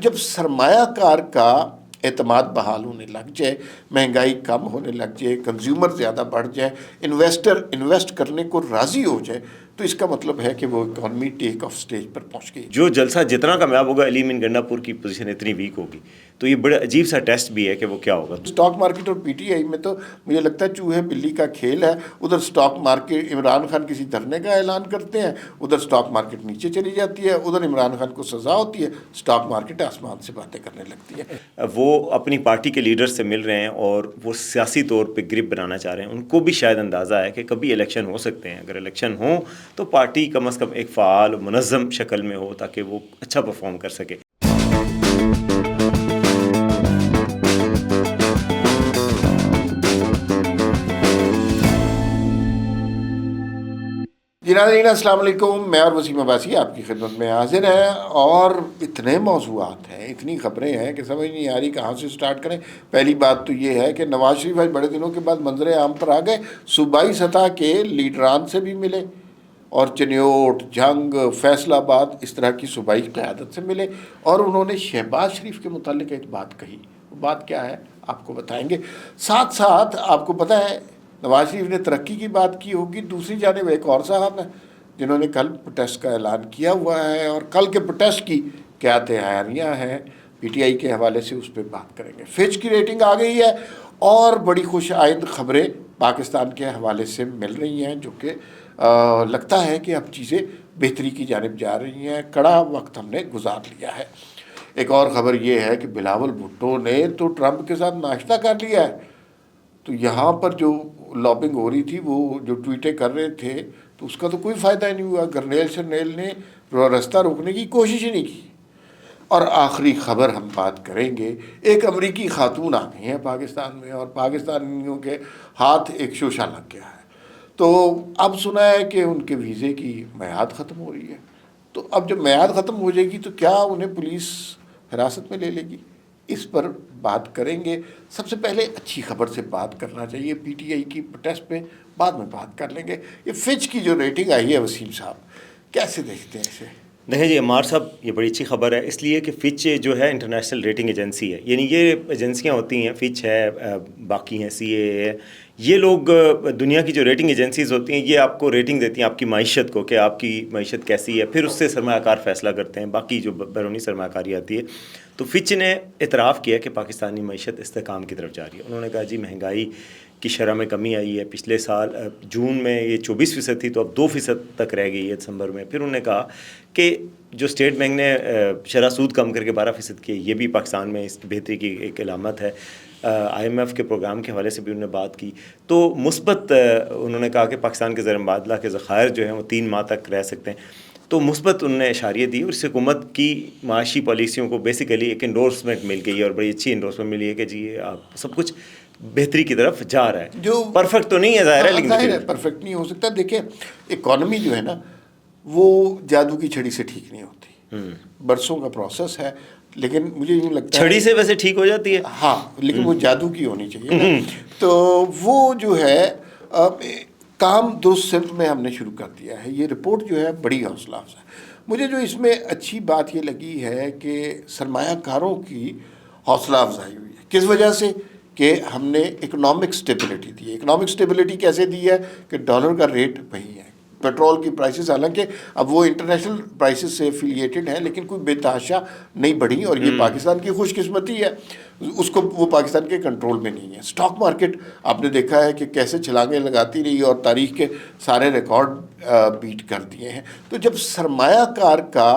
جب سرمایہ کار کا اعتماد بحال ہونے لگ جائے، مہنگائی کم ہونے لگ جائے، کنزیومر زیادہ بڑھ جائے، انویسٹر انویسٹ کرنے کو راضی ہو جائے، تو اس کا مطلب ہے کہ وہ اکانومی ٹیک آف سٹیج پر پہنچ گئی۔ جو جلسہ جتنا کامیاب ہوگا، علیم ان گنڈا پور کی پوزیشن اتنی ویک ہوگی، تو یہ بڑا عجیب سا ٹیسٹ بھی ہے کہ وہ کیا ہوگا۔ اسٹاک مارکیٹ اور پی ٹی آئی میں تو مجھے لگتا ہے چوہے بلی کا کھیل ہے۔ ادھر اسٹاک مارکیٹ عمران خان کسی دھرنے کا اعلان کرتے ہیں، ادھر اسٹاک مارکیٹ نیچے چلی جاتی ہے، ادھر عمران خان کو سزا ہوتی ہے، اسٹاک مارکیٹ آسمان سے باتیں کرنے لگتی ہے۔ وہ اپنی پارٹی کے لیڈر سے مل رہے ہیں اور وہ سیاسی طور پہ گرپ بنانا چاہ رہے ہیں۔ ان کو بھی شاید اندازہ ہے کہ کبھی الیکشن ہو سکتے ہیں، اگر الیکشن ہوں تو پارٹی کم از کم ایک فعال منظم شکل میں ہو تاکہ وہ اچھا پرفارم کر سکے۔ ناظرین السلام علیکم، میں اور وسیم عباسی آپ کی خدمت میں حاضر ہیں، اور اتنے موضوعات ہیں، اتنی خبریں ہیں کہ سمجھ نہیں آ رہی کہاں سے سٹارٹ کریں۔ پہلی بات تو یہ ہے کہ نواز شریف آج بڑے دنوں کے بعد منظر عام پر آ گئے، صوبائی سطح کے لیڈران سے بھی ملے اور چنیوٹ، جنگ، فیصل آباد اس طرح کی صوبائی قیادت سے ملے، اور انہوں نے شہباز شریف کے متعلق ایک بات کہی۔ وہ بات کیا ہے آپ کو بتائیں گے۔ ساتھ ساتھ آپ کو پتہ ہے نواز شریف نے ترقی کی بات کی ہوگی، دوسری جانب ایک اور صاحب ہیں جنہوں نے کل پروٹیسٹ کا اعلان کیا ہوا ہے، اور کل کے پروٹیسٹ کی کیا تیاریاں ہیں پی ٹی آئی کے حوالے سے، اس پہ بات کریں گے۔ فچ کی ریٹنگ آ گئی ہے اور بڑی خوش آئند خبریں پاکستان کے حوالے سے مل رہی ہیں، جو کہ لگتا ہے کہ اب چیزیں بہتری کی جانب جا رہی ہیں۔ کڑا وقت ہم نے گزار لیا ہے۔ ایک اور خبر یہ ہے کہ بلاول بھٹو نے تو ٹرمپ کے ساتھ ناشتہ کر لیا ہے، تو یہاں پر جو لابنگ ہو رہی تھی، وہ جو ٹویٹیں کر رہے تھے، تو اس کا تو کوئی فائدہ ہی نہیں ہوا۔ گرنیل شرنیل نے راستہ روکنے کی کوشش ہی نہیں کی۔ اور آخری خبر ہم بات کریں گے، ایک امریکی خاتون آ گئی ہیں پاکستان میں، اور پاکستانیوں کے ہاتھ ایک شوشہ لگ گیا ہے۔ تو اب سنا ہے کہ ان کے ویزے کی میعاد ختم ہو رہی ہے، تو اب جب میعاد ختم ہو جائے گی تو کیا انہیں پولیس حراست میں لے لے گی؟ اس پر بات کریں گے۔ سب سے پہلے اچھی خبر سے بات کرنا چاہیے، پی ٹی آئی کی پروٹیسٹ پہ بعد میں بات کر لیں گے۔ یہ فچ کی جو ریٹنگ آئی ہے وسیم صاحب، کیسے دیکھتے ہیں اسے؟ دیکھیں جی عمار صاحب، یہ بڑی اچھی خبر ہے، اس لیے کہ فچ جو ہے انٹرنیشنل ریٹنگ ایجنسی ہے، یعنی یہ ایجنسیاں ہوتی ہیں، فچ ہے، باقی ہیں سی اے ہے، یہ لوگ دنیا کی جو ریٹنگ ایجنسیز ہوتی ہیں یہ آپ کو ریٹنگ دیتی ہیں آپ کی معیشت کو، کہ آپ کی معیشت کیسی ہے، پھر اس سے سرمایہ کار فیصلہ کرتے ہیں، باقی جو بیرونی سرمایہ کاری آتی ہے۔ تو فچ نے اعتراف کیا کہ پاکستانی معیشت استحکام کی طرف جا رہی ہے۔ انہوں نے کہا جی مہنگائی کی شرح میں کمی آئی ہے، پچھلے سال جون میں یہ 24% تھی، تو اب 2% تک رہ گئی ہے دسمبر میں۔ پھر انہوں نے کہا کہ جو اسٹیٹ بینک نے شرح سود کم کر کے 12% کی، یہ بھی پاکستان میں اس بہتری کی ایک علامت ہے۔ آئی ایم ایف کے پروگرام کے حوالے سے بھی انہوں نے بات کی، تو مثبت انہوں نے کہا کہ پاکستان کے زر مبادلہ کے ذخائر جو ہیں وہ 3 ماہ تک رہ سکتے ہیں، تو مثبت انہوں نے اشاریہ دی، اور اس حکومت کی معاشی پالیسیوں کو بیسیکلی ایک انڈورسمنٹ مل گئی ہے، اور بڑی اچھی انڈورسمنٹ ملی ہے کہ جی آپ سب کچھ بہتری کی طرف جا رہا ہے۔ جو پرفیکٹ تو نہیں ہے، ظاہر ہے، لیکن ظاہر ہے پرفیکٹ نہیں ہو سکتا۔ دیکھیں اکانومی جو ہے نا، وہ جادو کی چھڑی سے ٹھیک نہیں ہوتی، برسوں کا پروسیس ہے، لیکن مجھے یوں لگتا ہے چھڑی سے ویسے ٹھیک ہو جاتی ہے، ہاں، لیکن وہ جادو کی ہونی چاہیے نا۔ تو وہ جو ہے کام درست سمت میں ہم نے شروع کر دیا ہے۔ یہ رپورٹ جو ہے بڑی حوصلہ افزا ہے۔ مجھے جو اس میں اچھی بات یہ لگی ہے کہ سرمایہ کاروں کی حوصلہ افزائی ہوئی ہے۔ کس وجہ سے؟ کہ ہم نے اکنامک سٹیبلٹی دی ہے۔ اکنامک سٹیبلٹی کیسے دی ہے؟ کہ ڈالر کا ریٹ وہی ہے، پیٹرول کی پرائسز حالانکہ اب وہ انٹرنیشنل پرائسز سے ایفیلیٹڈ ہیں، لیکن کوئی بے تحاشا نہیں بڑھی، اور یہ پاکستان کی خوش قسمتی ہے، اس کو وہ پاکستان کے کنٹرول میں نہیں ہے۔ اسٹاک مارکیٹ آپ نے دیکھا ہے کہ کیسے چھلانگیں لگاتی رہی، اور تاریخ کے سارے ریکارڈ بیٹ کر دیے ہیں۔ تو جب سرمایہ کار کا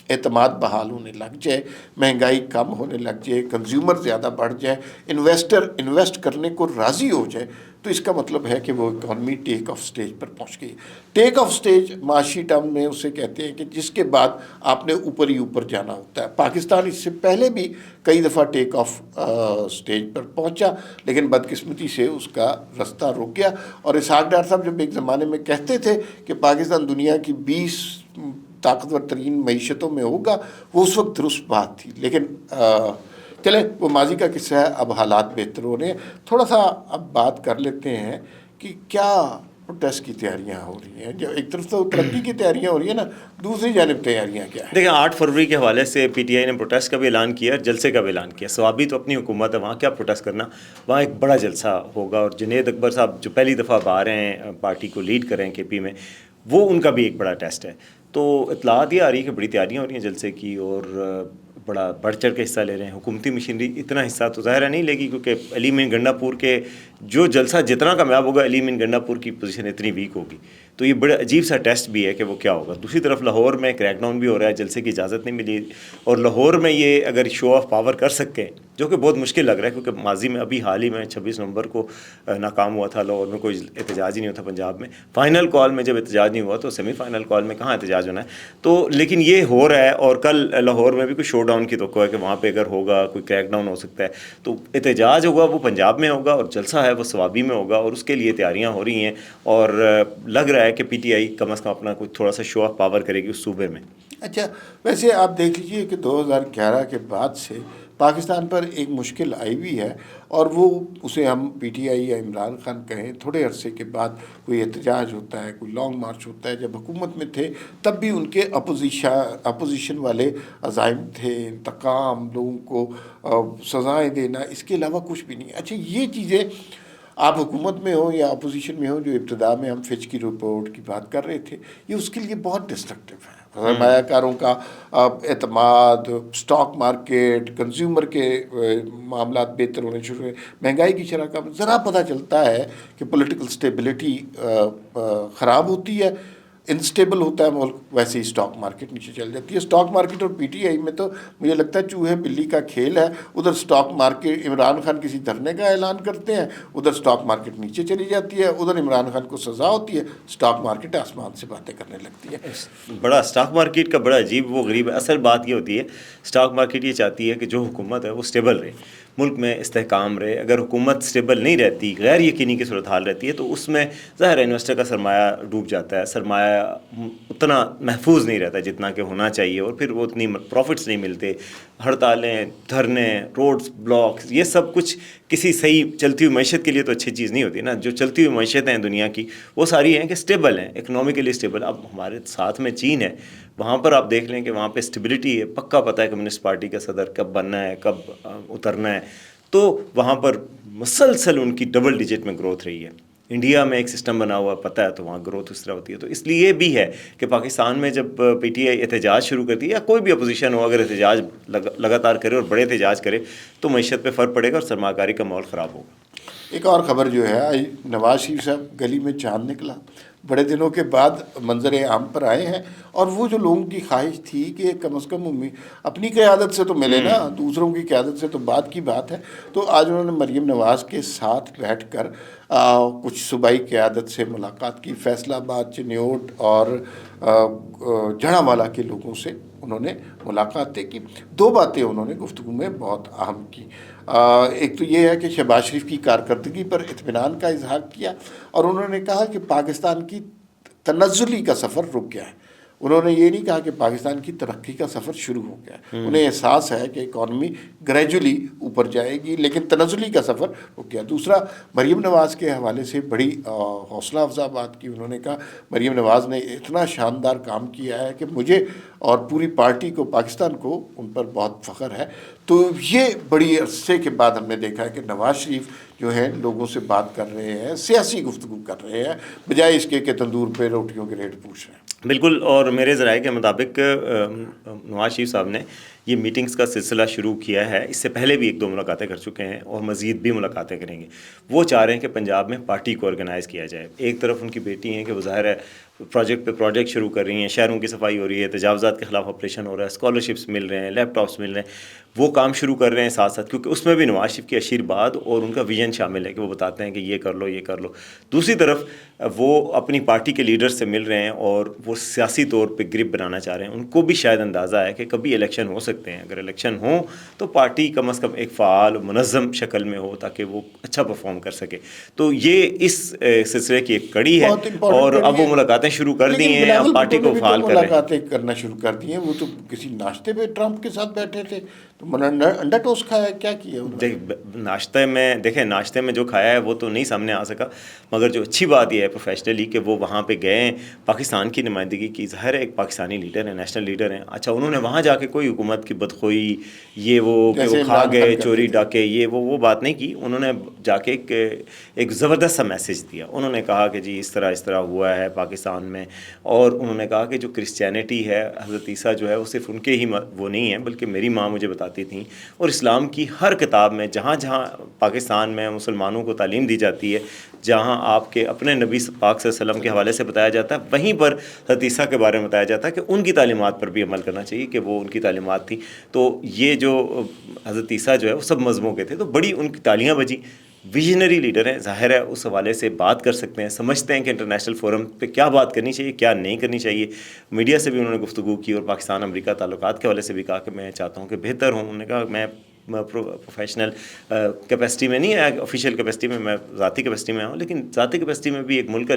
اعتماد بحال ہونے لگ جائے، مہنگائی کم ہونے لگ جائے، کنزیومر زیادہ بڑھ جائے، انویسٹر انویسٹ کرنے کو راضی ہو جائے، تو اس کا مطلب ہے کہ وہ اکانومی ٹیک آف سٹیج پر پہنچ گئی۔ ٹیک آف سٹیج معاشی ٹرم میں اسے کہتے ہیں کہ جس کے بعد آپ نے اوپر ہی اوپر جانا ہوتا ہے۔ پاکستان اس سے پہلے بھی کئی دفعہ ٹیک آف سٹیج پر پہنچا، لیکن بدقسمتی سے اس کا رستہ رک گیا۔ اور اسحاق ڈار صاحب جب ایک زمانے میں کہتے تھے کہ پاکستان دنیا کی 20 طاقتور ترین معیشتوں میں ہوگا، وہ اس وقت درست بات تھی، لیکن چلیں وہ ماضی کا قصہ ہے، اب حالات بہتر ہو رہے ہیں۔ تھوڑا سا اب بات کر لیتے ہیں کہ کیا پروٹیسٹ کی تیاریاں ہو رہی ہیں. جو ایک طرف تو ترقی کی تیاریاں ہو رہی ہیں نا, دوسری جانب تیاریاں کیا ہیں؟ دیکھیں 8 فروری کے حوالے سے پی ٹی آئی نے پروٹیسٹ کا بھی اعلان کیا, جلسے کا بھی اعلان کیا. سوابی تو اپنی حکومت ہے, وہاں کیا پروٹیسٹ کرنا, وہاں ایک بڑا جلسہ ہوگا. اور جنید اکبر صاحب جو پہلی دفعہ اب آ رہے ہیں پارٹی کو لیڈ کر رہے ہیں کے پی میں, وہ ان کا بھی ایک بڑا ٹیسٹ ہے. تو اطلاعات یہ آ رہی ہے کہ بڑی تیاریاں ہو رہی ہیں جلسے کی, اور بڑا بڑھ چڑھ کے حصہ لے رہے ہیں. حکومتی مشینری اتنا حصہ تو ظاہر نہیں لے گی, کیونکہ علی مین گنڈا پور کے جو جلسہ جتنا کامیاب ہوگا, علی مین گنڈا پور کی پوزیشن اتنی ویک ہوگی. تو یہ بڑا عجیب سا ٹیسٹ بھی ہے کہ وہ کیا ہوگا. دوسری طرف لاہور میں کریک ڈاؤن بھی ہو رہا ہے, جلسے کی اجازت نہیں ملی, اور لاہور میں یہ اگر شو آف پاور کر سکتے ہیں, جو کہ بہت مشکل لگ رہا ہے, کیونکہ ماضی میں ابھی حال ہی میں 26 نومبر کو ناکام ہوا تھا لاہور میں, کوئی احتجاج ہی نہیں ہوتا پنجاب میں. فائنل کال میں جب احتجاج نہیں ہوا تو سیمی فائنل کال میں کہاں احتجاج ہونا ہے. تو لیکن یہ ہو رہا ہے, اور کل لاہور میں بھی کوئی شو ڈاؤن کی توقع ہے کہ وہاں پہ اگر ہوگا کوئی کریک ڈاؤن ہو سکتا ہے. تو احتجاج ہوگا وہ پنجاب میں ہوگا, اور جلسہ ہے وہ سوابی میں ہوگا, اور اس کے لیے تیاریاں ہو رہی ہیں. اور لگ رہا ہے کہ پی ٹی آئی کم از کم اپنا کوئی تھوڑا سا شو آف پاور کرے گی اس صوبے میں. اچھا, ویسے آپ دیکھ لیجئے کہ 2011 کے بعد سے پاکستان پر ایک مشکل آئی ہوئی ہے, اور وہ اسے ہم پی ٹی آئی یا عمران خان کہیں, تھوڑے عرصے کے بعد کوئی احتجاج ہوتا ہے, کوئی لانگ مارچ ہوتا ہے. جب حکومت میں تھے تب بھی ان کے اپوزیشن والے عزائم تھے, انتقام, لوگوں کو سزائیں دینا, اس کے علاوہ کچھ بھی نہیں. اچھا, یہ چیزیں آپ حکومت میں ہوں یا اپوزیشن میں ہوں, جو ابتدا میں ہم فچ کی رپورٹ کی بات کر رہے تھے, یہ اس کے لیے بہت ڈسٹرکٹیو ہے. سرمایہ کاروں کا اعتماد, اسٹاک مارکیٹ, کنزیومر کے معاملات بہتر ہونے شروع ہوئے, مہنگائی کی شرح کا ذرا پتہ چلتا ہے کہ پولیٹیکل اسٹیبلٹی خراب ہوتی ہے, انسٹیبل ہوتا ہے ملک, ویسے ہی اسٹاک مارکیٹ نیچے چل جاتی ہے. اسٹاک مارکیٹ اور پی ٹی آئی میں تو مجھے لگتا ہے چوہے بلی کا کھیل ہے. ادھر اسٹاک مارکیٹ, عمران خان کسی دھرنے کا اعلان کرتے ہیں, ادھر اسٹاک مارکیٹ نیچے چلی جاتی ہے, ادھر عمران خان کو سزا ہوتی ہے, اسٹاک مارکیٹ آسمان سے باتیں کرنے لگتی ہے. بڑا اسٹاک مارکیٹ کا بڑا عجیب وہ غریب ہے. اصل بات یہ ہوتی ہے, اسٹاک مارکیٹ یہ چاہتی ہے کہ جو حکومت ہے وہ اسٹیبل رہے, ملک میں استحکام رہے. اگر حکومت اسٹیبل نہیں رہتی, غیر یقینی کی صورتحال رہتی ہے, تو اس میں ظاہر ہے انویسٹر کا سرمایہ ڈوب جاتا ہے, سرمایہ اتنا محفوظ نہیں رہتا جتنا کہ ہونا چاہیے, اور پھر وہ اتنی پروفٹس نہیں ملتے. ہڑتالیں, دھرنے, روڈز بلاکس, یہ سب کچھ کسی صحیح چلتی ہوئی معیشت کے لیے تو اچھی چیز نہیں ہوتی نا. جو چلتی ہوئی معیشتیں ہیں دنیا کی, وہ ساری ہیں کہ اسٹیبل ہیں, اکنامکلی اسٹیبل. اب ہمارے ساتھ میں چین ہے, وہاں پر آپ دیکھ لیں کہ وہاں پہ اسٹیبلٹی ہے, پکا پتہ ہے کمیونسٹ پارٹی کا صدر کب بننا ہے, کب اترنا ہے. تو وہاں پر مسلسل ان کی ڈبل ڈیجٹ میں گروتھ رہی ہے. انڈیا میں ایک سسٹم بنا ہوا پتہ ہے, تو وہاں گروتھ اس طرح ہوتی ہے. تو اس لیے یہ بھی ہے کہ پاکستان میں جب پی ٹی آئی احتجاج شروع کرتی ہے, یا کوئی بھی اپوزیشن ہو, اگر احتجاج لگاتار کرے اور بڑے احتجاج کرے, تو معیشت پہ فرق پڑے گا اور سرمایہ کاری کا ماحول خراب ہوگا. ایک اور خبر جو ہے, نواز شریف صاحب گلی میں چاند نکلا, بڑے دنوں کے بعد منظر عام پر آئے ہیں. اور وہ جو لوگوں کی خواہش تھی کہ کم از کم اپنی قیادت سے تو ملے نا, دوسروں کی قیادت سے تو بعد کی بات ہے. تو آج انہوں نے مریم نواز کے ساتھ بیٹھ کر کچھ صوبائی قیادت سے ملاقات کی. فیصلہ آباد, چنیوٹ اور جھڑاوالا کے لوگوں سے انہوں نے ملاقاتیں کی. دو باتیں انہوں نے گفتگو میں بہت اہم کی. ایک تو یہ ہے کہ شہباز شریف کی کارکردگی پر اطمینان کا اظہار کیا, اور انہوں نے کہا کہ پاکستان کی تنزلی کا سفر رک گیا ہے. انہوں نے یہ نہیں کہا کہ پاکستان کی ترقی کا سفر شروع ہو گیا ہے. انہیں احساس ہے کہ اکانومی گریجولی اوپر جائے گی, لیکن تنزلی کا سفر رک گیا. دوسرا, مریم نواز کے حوالے سے بڑی حوصلہ افزا بات کی. انہوں نے کہا مریم نواز نے اتنا شاندار کام کیا ہے کہ مجھے اور پوری پارٹی کو, پاکستان کو ان پر بہت فخر ہے. تو یہ بڑی عرصے کے بعد ہم نے دیکھا ہے کہ نواز شریف جو ہیں لوگوں سے بات کر رہے ہیں, سیاسی گفتگو کر رہے ہیں, بجائے اس کے کہ تندور پہ روٹیوں کے ریٹ پوچھ رہے ہیں. بالکل. اور میرے ذرائع کے مطابق نواز شریف صاحب نے یہ میٹنگز کا سلسلہ شروع کیا ہے. اس سے پہلے بھی 1-2 ملاقاتیں کر چکے ہیں, اور مزید بھی ملاقاتیں کریں گے. وہ چاہ رہے ہیں کہ پنجاب میں پارٹی کو آرگنائز کیا جائے. ایک طرف ان کی بیٹی ہیں کہ وہ ظاہر ہے پروجیکٹ پہ پروجیکٹ شروع کر رہی ہیں, شہروں کی صفائی ہو رہی ہے, تجاوزات کے خلاف آپریشن ہو رہا ہے, اسکالرشپس مل رہے ہیں, لیپ ٹاپس مل رہے ہیں, وہ کام شروع کر رہے ہیں ساتھ ساتھ, کیونکہ اس میں بھی نواز شریف کی آشیرواد اور ان کا ویژن شامل ہے کہ وہ بتاتے ہیں کہ یہ کر لو, یہ کر لو. دوسری طرف وہ اپنی پارٹی کے لیڈر سے مل رہے ہیں, اور وہ سیاسی طور پہ گرپ بنانا چاہ رہے ہیں. ان کو بھی شاید اندازہ ہے کہ کبھی الیکشن ہو سکتے ہیں. اگر الیکشن ہوں تو پارٹی کم از کم ایک فعال منظم شکل میں ہو, تاکہ وہ اچھا پرفارم کر سکے. تو یہ اس سلسلے کی ایک کڑی ہے, اور اب وہ ملاقاتیں شروع کر دی ہیں, اب پارٹی کو فعال کر رہے ہیں. ملاقاتیں کرنا شروع کر دی ہیں. وہ تو کسی ناشتے پہ ٹرمپ کے ساتھ بیٹھے تھے, تو انڈا ٹوسٹ کھایا، کیا کیا انہوں نے؟ ناشتے میں جو کھایا ہے وہ تو نہیں سامنے آ سکا، مگر جو اچھی بات یہ ہے پروفیشنلی کہ وہ وہاں پہ گئے ہیں، پاکستان کی نمائندگی کی، ظاہر ہے ایک پاکستانی لیڈر ہیں، نیشنل لیڈر ہیں، اچھا انہوں نے وہاں جا کے کوئی حکومت کی بدخوئی یہ وہ کہ وہ کھا گئے چوری ڈاکے یہ وہ بات نہیں کی. انہوں نے جا کے ایک زبردست سا میسیج دیا. انہوں نے کہا کہ جی اس طرح ہوا ہے پاکستان میں، اور انہوں نے کہا کہ جو کرسچینٹی ہے، حضرت عیسیٰ جو ہے وہ صرف ان کے ہی وہ نہیں ہے، بلکہ میری ماں مجھے بتاتی تھیں، اور اسلام کی ہر کتاب میں جہاں جہاں پاکستان میں مسلمانوں کو تعلیم دی جاتی ہے، جہاں آپ کے اپنے نبی پاک صلی اللہ علیہ وسلم کے حوالے سے بتایا جاتا ہے، وہیں پر حضرت عیسیٰ کے بارے میں بتایا جاتا ہے کہ ان کی تعلیمات پر بھی عمل کرنا چاہیے، کہ وہ ان کی تعلیمات تھی. تو یہ جو حضرت عیسیٰ جو ہے وہ سب مذہبوں کے تھے، تو بڑی ان کی تالیاں بجی. ویژنری لیڈر ہیں، ظاہر ہے اس حوالے سے بات کر سکتے ہیں، سمجھتے ہیں کہ انٹرنیشنل فورم پہ کیا بات کرنی چاہیے کیا نہیں کرنی چاہیے. میڈیا سے بھی انہوں نے گفتگو کی، اور پاکستان امریکہ تعلقات کے حوالے سے بھی کہا کہ میں چاہتا ہوں کہ بہتر ہوں. انہوں نے کہا میں پروفیشنل کیپیسٹی میں نہیں ہے، آفیشیل کیپیسٹی میں ذاتی کیپیسٹی میں ہوں، لیکن ذاتی کیپیسٹی میں بھی ایک ملک کا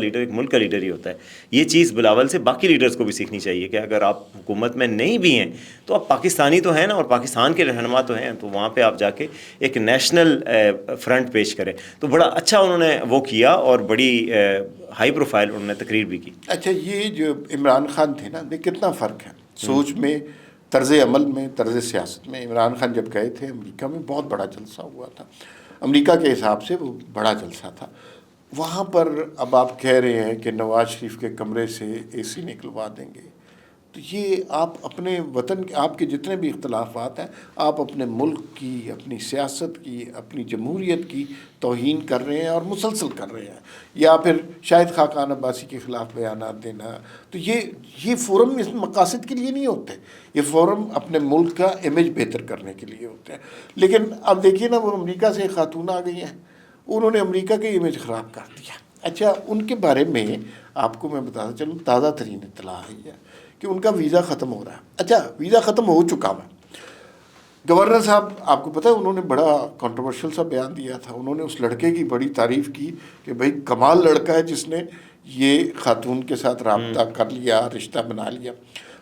لیڈر ہی ہوتا ہے. یہ چیز بلاول سے باقی لیڈرز کو بھی سیکھنی چاہیے کہ اگر آپ حکومت میں نہیں بھی ہیں تو آپ پاکستانی تو ہیں نا، اور پاکستان کے رہنما تو ہیں، تو وہاں پہ آپ جا کے ایک نیشنل فرنٹ پیش کریں. تو بڑا اچھا انہوں نے وہ کیا، اور بڑی ہائی پروفائل انہوں نے تقریر بھی کی. اچھا، یہ جو عمران خان تھے نا، کتنا فرق ہے سوچ میں، طرز عمل میں، طرز سیاست میں. عمران خان جب گئے تھے امریکہ میں بہت بڑا جلسہ ہوا تھا، امریکہ کے حساب سے وہ بڑا جلسہ تھا. وہاں پر اب آپ کہہ رہے ہیں کہ نواز شریف کے کمرے سے اے سی نکلوا دیں گے، تو یہ آپ اپنے وطن کے، آپ کے جتنے بھی اختلافات ہیں، آپ اپنے ملک کی، اپنی سیاست کی، اپنی جمہوریت کی توہین کر رہے ہیں، اور مسلسل کر رہے ہیں. یا پھر شاہد خاقان عباسی کے خلاف بیانات دینا، تو یہ فورم اس مقاصد کے لیے نہیں ہوتے. یہ فورم اپنے ملک کا امیج بہتر کرنے کے لیے ہوتے ہیں. لیکن اب دیکھیے نا، وہ امریکہ سے خاتون آ گئی ہیں، انہوں نے امریکہ کے امیج خراب کر دیا. اچھا، ان کے بارے میں آپ کو میں بتاتا چلوں، تازہ ترین اطلاع ہے کہ ان کا ویزا ختم ہو رہا ہے. اچھا، ویزا ختم ہو چکا ہے. گورنر صاحب، آپ کو پتہ ہے انہوں نے بڑا کنٹروورشل سا بیان دیا تھا. انہوں نے اس لڑکے کی بڑی تعریف کی کہ بھائی کمال لڑکا ہے جس نے یہ خاتون کے ساتھ رابطہ کر لیا، رشتہ بنا لیا،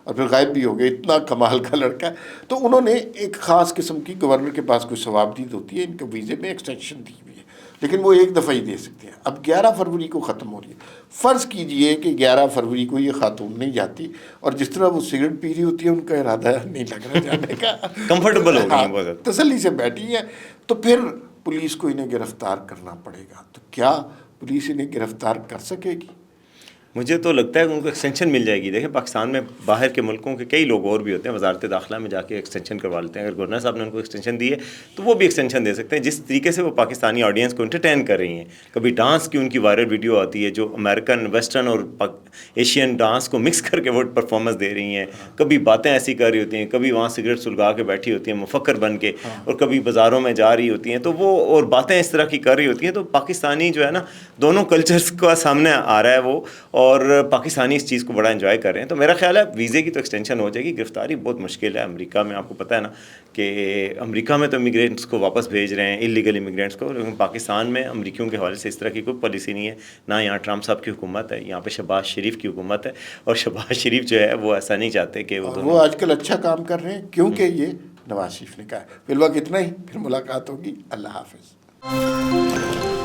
اور پھر غائب بھی ہو گئے. اتنا کمال کا لڑکا ہے. تو انہوں نے ایک خاص قسم کی، گورنر کے پاس کوئی ثوابدید ہوتی ہے، ان کے ویزے میں ایکسٹینشن دی ہوئی ہے، لیکن وہ ایک دفعہ ہی دے سکتے ہیں. اب 11 فروری کو ختم ہو رہی ہے. فرض کیجئے کہ 11 فروری کو یہ خاتون نہیں جاتی، اور جس طرح وہ سگریٹ پی رہی ہوتی ہے، ان کا ارادہ نہیں لگ رہا جانے کا، کمفرٹیبل ہو گئی ہیں بہت زیادہ، تسلی سے بیٹھی ہیں. تو پھر پولیس کو انہیں گرفتار کرنا پڑے گا. تو کیا پولیس انہیں گرفتار کر سکے گی؟ مجھے تو لگتا ہے کہ ان کو ایکسٹینشن مل جائے گی. دیکھیں پاکستان میں باہر کے ملکوں کے کئی لوگ اور بھی ہوتے ہیں، وزارت داخلہ میں جا کے ایکسٹینشن کروا لیتے ہیں. اگر گورنر صاحب نے ان کو ایکسٹینشن دی ہے تو وہ بھی ایکسٹینشن دے سکتے ہیں. جس طریقے سے وہ پاکستانی آڈینس کو انٹرٹین کر رہی ہیں، کبھی ڈانس کی ان کی وائرل ویڈیو آتی ہے جو امریکن، ویسٹرن اور ایشین ڈانس کو مکس کر کے وہ پرفارمنس دے رہی ہیں، کبھی باتیں ایسی کر رہی ہوتی ہیں، کبھی وہاں سگریٹ سلگا کے بیٹھی ہوتی ہیں مفکر بن کے، اور کبھی بازاروں میں جا رہی ہوتی ہیں، تو وہ اور باتیں اس طرح کی کر رہی ہوتی ہیں. تو پاکستانی جو ہے نا، دونوں کلچرز کا سامنے آ رہا ہے وہ، اور پاکستانی اس چیز کو بڑا انجوائے کر رہے ہیں. تو میرا خیال ہے ویزے کی تو ایکسٹینشن ہو جائے گی. گرفتاری بہت مشکل ہے امریکہ میں، آپ کو پتہ ہے نا کہ امریکہ میں تو امیگرینٹس کو واپس بھیج رہے ہیں، انلیگل امیگرینٹس کو، لیکن پاکستان میں امریکیوں کے حوالے سے اس طرح کی کوئی پالیسی نہیں ہے. نہ یہاں ٹرمپ صاحب کی حکومت ہے، یہاں پہ شہباز شریف کی حکومت ہے، اور شہباز شریف جو ہے وہ ایسا نہیں چاہتے کہ وہ آج کل اچھا کام کر رہے ہیں، کیونکہ یہ نواز شریف نے کہا ہے. فی الوقت اتنا ہی، پھر ملاقات ہوگی. اللہ حافظ.